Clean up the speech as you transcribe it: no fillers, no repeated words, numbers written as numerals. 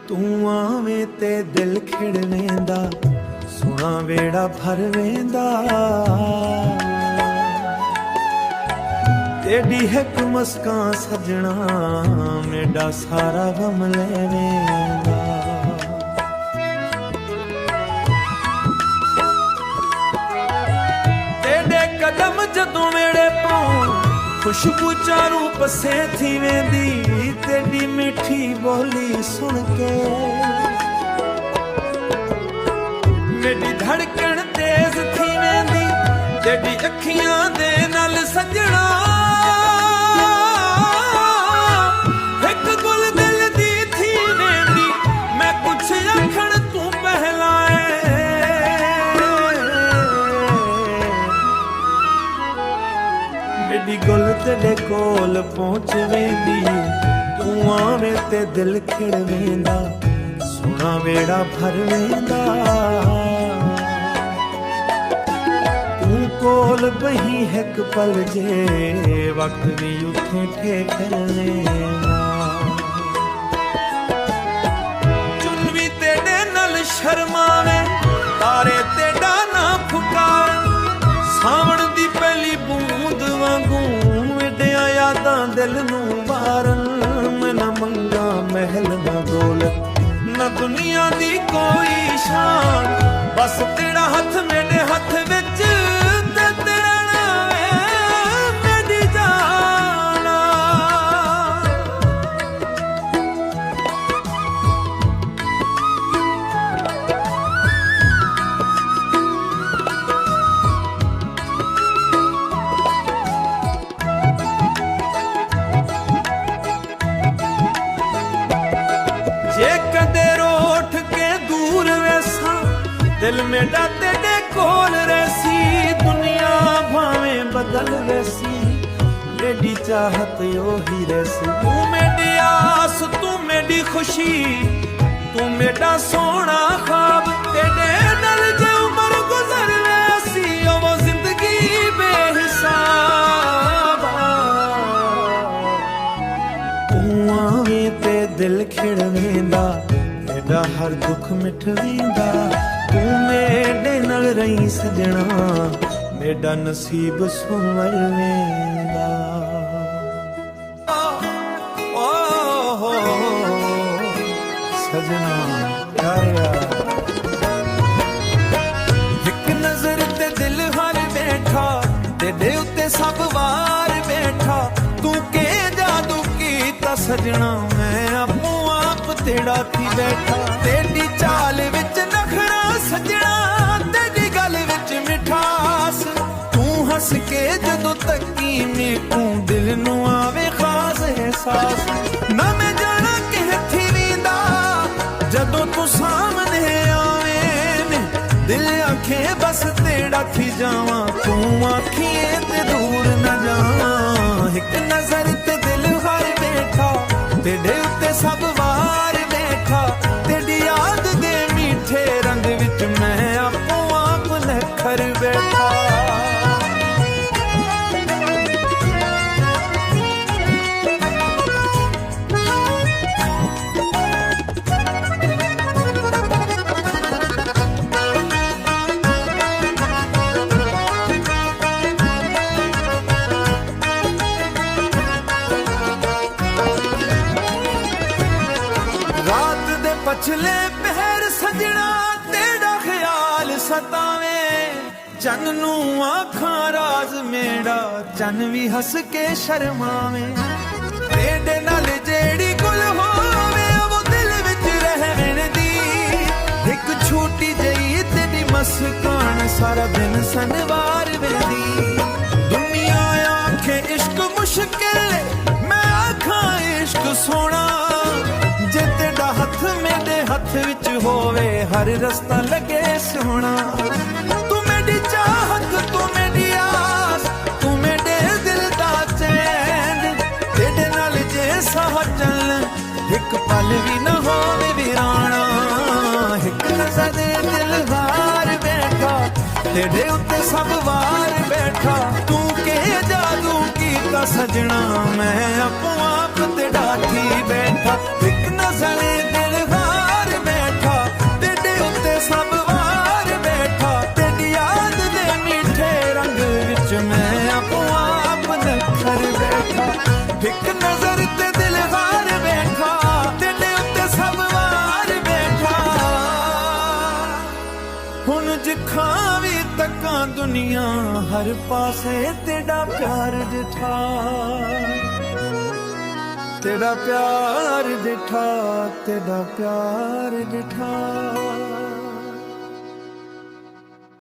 ਤੂੰ ਆਵੇਂ ਤੇ ਦਿਲ ਖਿੜ ਵੇਂਦਾ, ਸੋਹਣਾ ਵੇੜਾ ਭਰ ਵੇਂਦਾ। ਤੇਰੀ ਇੱਕ ਮੁਸਕਾਨ ਸਜਣਾ ਮੇਰਾ ਸਾਰਾ ਗਮ ਲੈ ਵੇਂਦਾ। ਤੇਰੇ ਕਦਮ ਜਦੋਂ ਮੇਰੇ ਪਾਉ खुशबू चारू पसे थी वेंदी। तेरी मीठी बोली सुन के मेरी धड़कन तेज थी वेंदी। तेरी अखियां दे नाल सजना एक गुल दिल दी थी वेंदी। मैं कुछ आखण तू पहला मेरी गुल तेरे कोल पहुंच वेंदी। तू आवे ते दिल खिड़ वेंदा, सोहना वेड़ा भर वेंदा। तू कोल बही एक पल जे वक्त भी उठे ठेक वेंदा। चुनवी तेरे नाल शर्मावे, तारे तेरा ना फुकावे। सावण दी पहली बूंद वांगू विडिया यादां दिल नूं वारन। मैं ना मंगा महल ना दौलत ना दुनिया दी कोई शान, बस तेरा हथ मेरे हथ विच ते तेरा नाम है मेरी जाना। जे कदे रोठ के दूर वैसा दिल मेरा तेरे कोल रहसी। दुनिया भावें बदल वैसी मेरी चाहत ओही रहसी। तू मेरी आस तू मेरी खुशी तू मेरा सोना ख्वाब। तेरे नाल जे उम्र गुजर वैसी वो जिंदगी बेहिसाब। तू आवे ते दिल खिड़ वेंदा, मेरा हर दुख मिट वेंदा। तू मेरे नाल रही सजना, मेरा नसीब सुवर वेंदा। ओ सजना यारा एक नजर ते दिल हार बैठा, तेरे उत्ते सब वार बैठा। तू के जादू कीता सजना, मैं आपू आप तेरा थी बैठा। तेरी चाल विच नखरा सजना, तेरी गल विच मिठास। तू हस के जदों तकी मेकू दिल नू आवे खास एहसास। ना मैं जाना कि थी वींदा जदों तू सामने आवे। दिल आखे बस तेरा थी जावा, तू आखिए ते दूर न जावा। एक नजर ते दिल हार बैठा, तेरे उत्ते सब वार बैठा। तेरी याद दे मीठे रंग विच मैं आपो आप लखर बैठा। पछले पहर सजना तेरा ख्याल सतावे। चन नू आखां राज मेरा, चन भी हस के शर्मावे। तेरे नाल जेड़ी गुल होवे वो दिल विच रहण दी। एक छोटी जई तेरी मुस्कान सारा दिन सनवार वेंदी। दुनिया आखे इश्क मुश्किल, मैं आखां इश्क सोना। जे तेरा हथ मेरे हथ विच होवे, हर रस्ता लगे सोना। तू मेरी चाहत तू मेरी आस, तू मेरे दिल दा चैन। तेरे नाल जे साह चल एक पल भी न होवे वीराना। एक नजर दिल तेरे उत्ते सब वार बैठा तू के जादू कीता सजना मैं आपो आप ते डाठी बैठा एक नजरे दिल हार बैठा तेरे उत्ते सब वार बैठा तेरी याद दे मीठे रंग विच मैं आपो आप नखर बैठा एक नजर ते दिल हार बैठा तेरे उत्ते सब वार बैठा हुण जिखां भी तकां दुनिया हर पासे तेरा प्यार दिठा तेरा प्यार दिठा तेरा प्यार दिठा